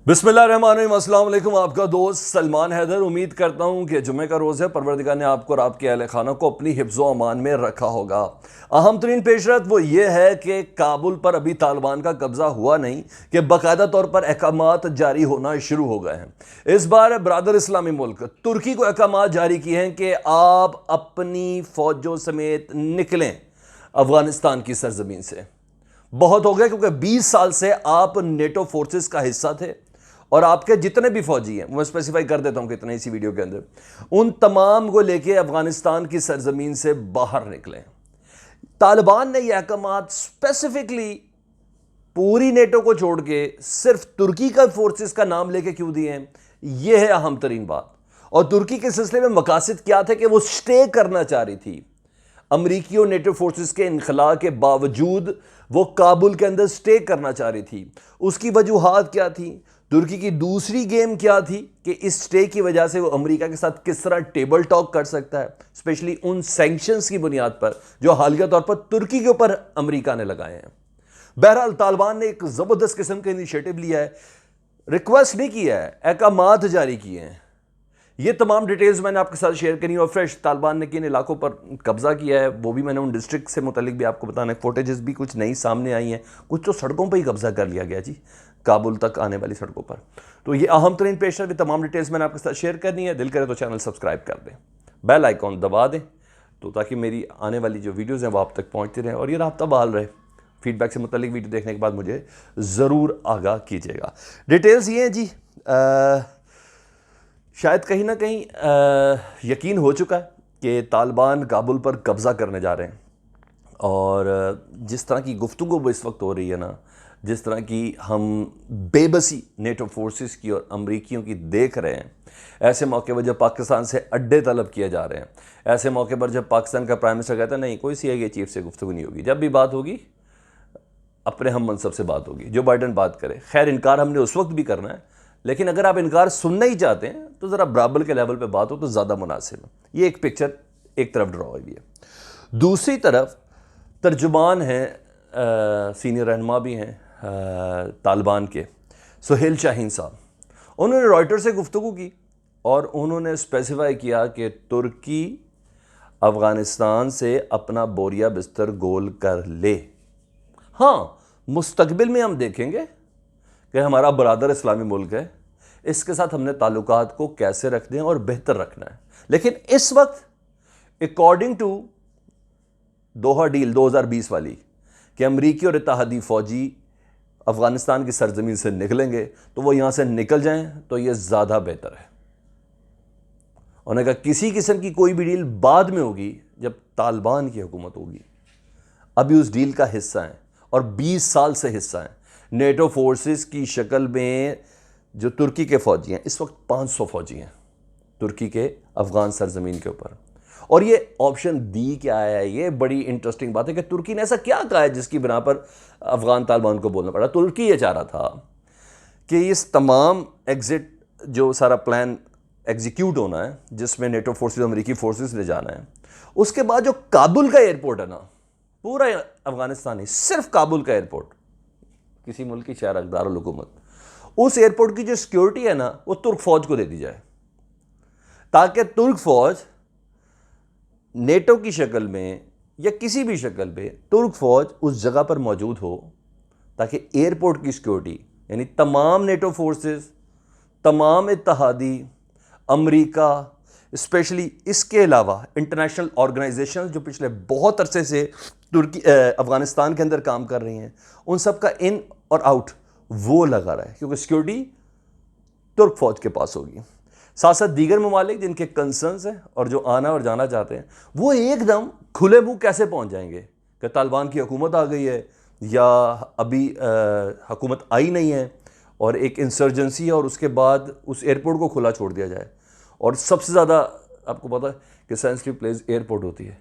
बिस्मिल्लाहिर्रहमानिर्रहीम, अस्सलाम वालेकुम। आपका दोस्त सलमान हैदर। उम्मीद करता हूँ कि जुमे का रोज़ है, परवरदिगार ने आपको और आपके अहले खाना को अपनी हिफ्ज़ व अमान में रखा होगा। अहम तरीन पेशरत वो ये है कि काबुल पर अभी तालिबान का कब्ज़ा हुआ नहीं कि बाकायदा तौर पर अहकामात जारी होना शुरू हो गए हैं। इस बार बरादर इस्लामी मुल्क तुर्की को अहकामात जारी किए हैं कि आप अपनी फ़ौजों समेत निकलें अफ़गानिस्तान की सरजमीन से। बहुत हो गया, क्योंकि 20 साल से आप नेटो फोर्सेस का हिस्सा थे और आपके जितने भी फौजी हैं, मैं स्पेसिफाई कर देता हूं कितने इसी वीडियो के अंदर, उन तमाम को लेके अफगानिस्तान की सरजमीन से बाहर निकले। तालिबान ने यह अहकामात स्पेसिफिकली पूरी नेटो को छोड़ के सिर्फ तुर्की का फोर्सेस का नाम लेके क्यों दिए हैं, यह है अहम तरीन बात। और तुर्की के सिलसिले में मकासद क्या थे कि वो स्टे करना चाह रही थी। अमरीकी और नेटो फोर्सेस के इनखला के बावजूद वो काबुल के अंदर स्टे करना चाह रही थी। उसकी वजूहात क्या थी? तुर्की की दूसरी गेम क्या थी कि इस स्टे की वजह से वो अमेरिका के साथ किस तरह टेबल टॉक कर सकता है, स्पेशली उन सैंक्शंस की बुनियाद पर जो हालिया तौर पर तुर्की के ऊपर अमेरिका ने लगाए हैं। बहरहाल तालिबान ने एक ज़बरदस्त किस्म का इनिशिएटिव लिया है, रिक्वेस्ट नहीं किया है, अहकामात जारी किए हैं। ये तमाम डिटेल्स मैंने आपके साथ शेयर करी। और फ्रेश तालिबान ने किन इलाकों पर कब्जा किया है वो भी मैंने उन डिस्ट्रिक्ट से मुतालिक भी आपको बताना है। फुटेजेस भी कुछ नई सामने आई हैं, कुछ तो सड़कों पर ही कब्जा कर लिया गया जी, काबुल तक आने वाली सड़कों पर। तो ये अहम तरीन पेश है, तमाम डिटेल्स मैंने आपके साथ शेयर करनी है। दिल करे तो चैनल सब्सक्राइब कर दें, बेल आइकॉन दबा दें, तो ताकि मेरी आने वाली जो वीडियोज़ हैं वो आप तक पहुँचती रहें और ये राब्ता बहाल रहे। फीडबैक से मुतालिक वीडियो देखने के बाद मुझे ज़रूर आगाह कीजिएगा। डिटेल्स ये हैं जी, शायद कहीं ना कहीं यकीन हो चुका है कि तालिबान काबुल पर कब्ज़ा करने जा रहे हैं। और जिस तरह की गुफ्तगू वो इस वक्त हो रही है ना, जिस तरह की हम बेबसी नेटो फोर्सेस की और अमरीकियों की देख रहे हैं, ऐसे मौके पर जब पाकिस्तान से अड्डे तलब किए जा रहे हैं, ऐसे मौके पर जब पाकिस्तान का प्राइम मिनिस्टर कहता है नहीं कोई CIA चीफ से गुफ्तगू नहीं होगी, जब भी बात होगी अपने हम मनसब से बात होगी, जो बाइडन बात करे। खैर इनकार हमने उस वक्त भी करना है, लेकिन अगर आप इनकार सुनना ही चाहते हैं तो ज़रा बराबर के लेवल पे बात हो तो ज़्यादा मुनासिब है। ये एक पिक्चर एक तरफ ड्रॉ हुई है। दूसरी तरफ तर्जुमान हैं, सीनियर रहनुमा भी हैं तालिबान के, सुहेल शाहीन साहब। उन्होंने रॉयटर से गुफ्तगू की और उन्होंने स्पेसिफाई किया कि तुर्की अफ़गानिस्तान से अपना बोरिया बिस्तर गोल कर ले। हाँ, मुस्तकबिल में हम देखेंगे कि हमारा बरादर इस्लामी मुल्क है, इसके साथ हमने ताल्लुकात को कैसे रखने हैं और बेहतर रखना है। लेकिन इस वक्त अकॉर्डिंग टू दोहा डील 2020 वाली कि अमरीकी और इत्तेहादी फ़ौजी अफ़गानिस्तान की सरजमीन से निकलेंगे तो वो यहाँ से निकल जाएं तो ये ज़्यादा बेहतर है। उन्होंने कहा किसी किस्म की कोई भी डील बाद में होगी जब तालिबान की हुकूमत होगी, अभी उस डील का हिस्सा है और 20 साल से हिस्सा है। नेटो फोर्सेस की शक्ल में जो तुर्की के फ़ौजी हैं, इस वक्त 500 फ़ौजी हैं तुर्की के अफ़गान सरजमीन के ऊपर। और ये ऑप्शन दी क्या है, ये बड़ी इंटरेस्टिंग बात है कि तुर्की ने ऐसा क्या कहा है जिसकी बिना पर अफ़गान तालिबान को बोलना पड़ा। तुर्की ये चाह रहा था कि इस तमाम एग्ज़िट जो सारा प्लान एग्जीक्यूट होना है, जिसमें नेटो फोर्सेस अमरीकी फोर्सेस ले जाना है, उसके बाद जो काबुल का एयरपोर्ट है ना, पूरा अफ़गानिस्तान ही, सिर्फ काबुल का एयरपोर्ट, किसी मुल्क की शहर दारुल हुकूमत, उस एयरपोर्ट की जो सिक्योरिटी है ना वो तुर्क फौज को दे दी जाए, ताकि तुर्क फौज नेटो की शक्ल में या किसी भी शक्ल पे तुर्क फौज उस जगह पर मौजूद हो, ताकि एयरपोर्ट की सिक्योरिटी यानी तमाम नेटो फोर्सेस, तमाम इत्तेहादी, अमेरिका, स्पेशली इसके अलावा इंटरनेशनल ऑर्गेनाइजेशन जो पिछले बहुत अरसे से तुर्की अफ़गानिस्तान के अंदर काम कर रही हैं, उन सब का इन और आउट वो लगा रहा है, क्योंकि सिक्योरिटी तुर्क फौज के पास होगी। साथ साथ दीगर ममालिक जिनके कंसर्न्स हैं और जो आना और जाना चाहते हैं, वो एकदम खुले मुंह कैसे पहुंच जाएंगे कि तालिबान की हुकूमत आ गई है या अभी हुकूमत आई नहीं है और एक इंसर्जेंसी है और उसके बाद उस एयरपोर्ट को खुला छोड़ दिया जाए। और सबसे ज़्यादा आपको पता है कि सेंसिटिव प्लेस एयरपोर्ट होती है।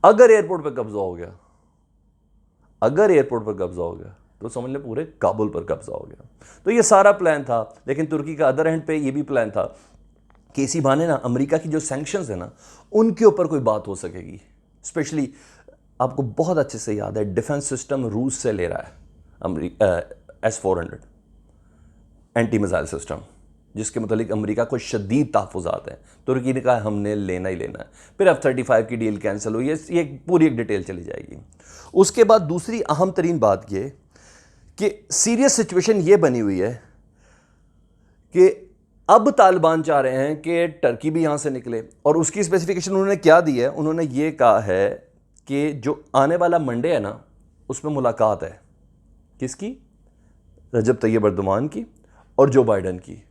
अगर एयरपोर्ट पर कब्जा हो गया, अगर एयरपोर्ट पर कब्जा हो गया तो समझ लें पूरे काबुल पर कब्जा हो गया। तो ये सारा प्लान था। लेकिन तुर्की का अदर एंड पे ये भी प्लान था कि इसी बहाने ना अमेरिका की जो सैंक्शंस है ना, उनके ऊपर कोई बात हो सकेगी। स्पेशली आपको बहुत अच्छे से याद है, डिफेंस सिस्टम रूस से ले रहा है America S-400। Anti missile system, जिसके मतलब अमेरिका को शदीद तहफ़्फ़ुज़ात हैं। तुर्की ने कहा हमने लेना ही लेना है। फिर F-35 की डील कैंसिल हुई है, ये पूरी एक डिटेल चली जाएगी। उसके बाद दूसरी अहम तरीन बात ये कि सीरियस सिचुएशन ये बनी हुई है कि अब तालिबान चाह रहे हैं कि टर्की भी यहाँ से निकले, और उसकी स्पेसिफिकेशन उन्होंने क्या दी है, उन्होंने ये कहा है कि जो आने वाला मंडे है ना, उसमें मुलाकात है किसकी, रजब तैयब एर्दोगान की और जो बाइडन की।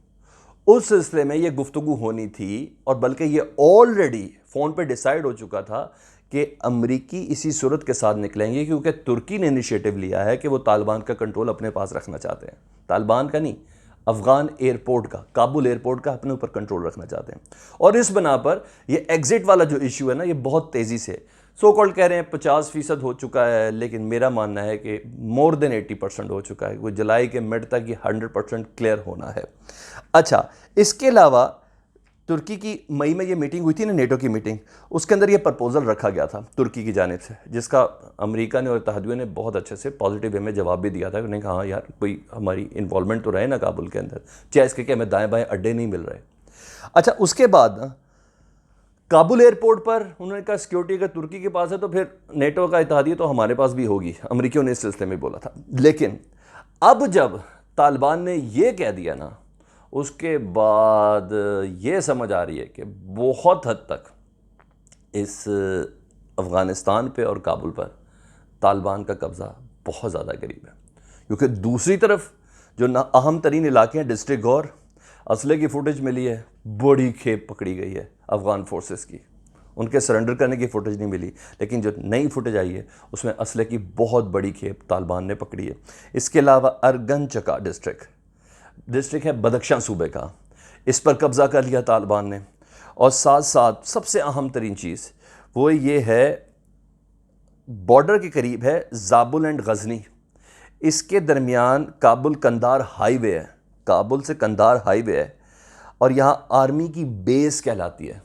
उस सिलसिले में ये गुफ्तगू होनी थी, और बल्कि ये ऑलरेडी फ़ोन पे डिसाइड हो चुका था कि अमरीकी इसी सूरत के साथ निकलेंगे, क्योंकि तुर्की ने इनिशिएटिव लिया है कि वो तालिबान का कंट्रोल अपने पास रखना चाहते हैं। तालिबान का नहीं, अफ़गान एयरपोर्ट का, काबुल एयरपोर्ट का अपने ऊपर कंट्रोल रखना चाहते हैं। और इस बना पर ये एग्ज़िट वाला जो इशू है ना, ये बहुत तेज़ी से सो कॉल्ड कह रहे हैं 50% हो चुका है, लेकिन मेरा मानना है कि मोर देन 80% हो चुका है। वो जुलाई के मिड तक ये 100% क्लियर होना है। अच्छा, इसके अलावा तुर्की की मई में ये मीटिंग हुई थी ना, नेटो की मीटिंग, उसके अंदर ये प्रपोजल रखा गया था तुर्की की जानिब से, जिसका अमेरिका ने और इत्तेहादियों ने बहुत अच्छे से पॉजिटिव वे में जवाब भी दिया था। उन्होंने कहा हाँ यार, कोई हमारी इन्वॉल्वमेंट तो रहे ना काबुल के अंदर, चाहे इसके कि हमें दाएँ बाएँ अड्डे नहीं मिल रहे। अच्छा, उसके बाद काबुल एयरपोर्ट पर उन्होंने कहा सिक्योरिटी अगर तुर्की के पास है तो फिर नेटो का इत्तेहादिया तो हमारे पास भी होगी, अमेरिकियों ने इस सिलसिले में बोला था। लेकिन अब जब तालिबान ने ये कह दिया ना, उसके बाद ये समझ आ रही है कि बहुत हद तक इस अफ़गानिस्तान पे और काबुल पर तालिबान का कब्ज़ा बहुत ज़्यादा करीब है, क्योंकि दूसरी तरफ जो ना अहम तरीन इलाके हैं, डिस्ट्रिक्ट गौर, असले की फुटेज मिली है, बड़ी खेप पकड़ी गई है अफ़गान फोर्सेस की, उनके सरेंडर करने की फुटेज नहीं मिली, लेकिन जो नई फुटेज आई है उसमें असले की बहुत बड़ी खेप तालिबान ने पकड़ी है। इसके अलावा अरगनचका डिस्ट्रिक्ट है बदख्शां सूबे का, इस पर कब्ज़ा कर लिया तालिबान ने। और साथ साथ सबसे अहम तरीन चीज़ वो ये है, बॉर्डर के करीब है ज़ाबुल एंड गज़नी, इसके दरमियान काबुल कंधार हाईवे है, काबुल से कंधार हाईवे है, और यहाँ आर्मी की बेस कहलाती है,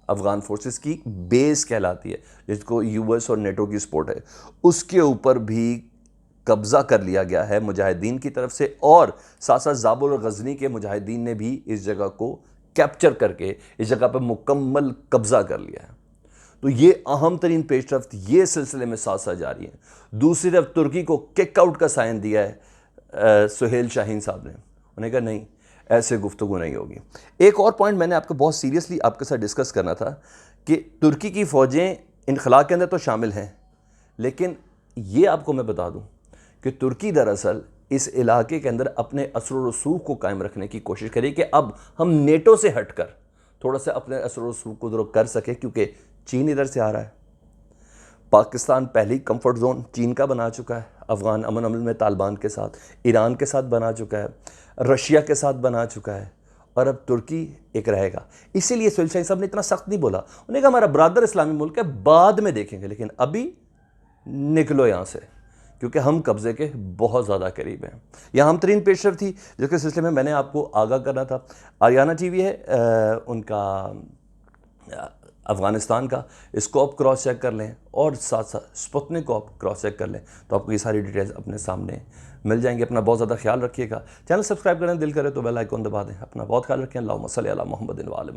अफ़गान फोर्सेस की बेस कहलाती है, जिसको यूएस और नेटो की सपोर्ट है। उसके ऊपर भी कब्ज़ा कर लिया गया है मुजाहिदीन की तरफ से, और साथ साथ ज़ाबुल और गज़नी के मुजाहिदीन ने भी इस जगह को कैप्चर करके इस जगह पर मुकम्मल कब्ज़ा कर लिया है। तो ये अहम तरीन पेशरफ्त ये सिलसिले में साथ साथ जारी है। दूसरी तरफ तुर्की को किक आउट का साइन दिया है सुहेल शाहीन साहब ने, उन्होंने कहा नहीं, ऐसे गुफ्तगू नहीं होगी। एक और पॉइंट मैंने आपको बहुत सीरियसली आपके साथ डिस्कस करना था कि तुर्की की फ़ौजें इनखला के अंदर तो शामिल हैं, लेकिन ये आपको मैं बता दूं कि तुर्की दरअसल इस इलाके के अंदर अपने असर व रसूख को कायम रखने की कोशिश करी कि अब हम नेटो से हटकर थोड़ा सा अपने असर व रसूख को कर सके, क्योंकि चीन इधर से आ रहा है। पाकिस्तान पहले कंफर्ट जोन चीन का बना चुका है अफ़गान अमन अमल में तालिबान के साथ, ईरान के साथ बना चुका है, रशिया के साथ बना चुका है, और अब तुर्की एक रहेगा। इसीलिए सुहेल शाहीन साहब ने इतना सख्त नहीं बोला, उन्होंने कहा हमारा ब्रादर इस्लामी मुल्क है, बाद में देखेंगे, लेकिन अभी निकलो यहाँ से, क्योंकि हम कब्ज़े के बहुत ज़्यादा करीब हैं। यह अहम तरीन पेशरफ्त थी जिसके सिलसिले में मैंने आपको आगाह करना था। आरियाना टीवी है उनका अफ़गानिस्तान का, इसको आप क्रॉस चेक कर लें, और साथ साथ स्पुतनिक को आप क्रॉस चेक कर लें, तो आपको ये सारी डिटेल्स अपने सामने मिल जाएंगी। अपना बहुत ज़्यादा ख्याल रखिएगा, चैनल सब्सक्राइब करें, दिल करे तो बेल आइकन दबा दें। अपना बहुत ख्याल रखें। अल्लाहुम्मा सल्ली अला मुहम्मदिन व आले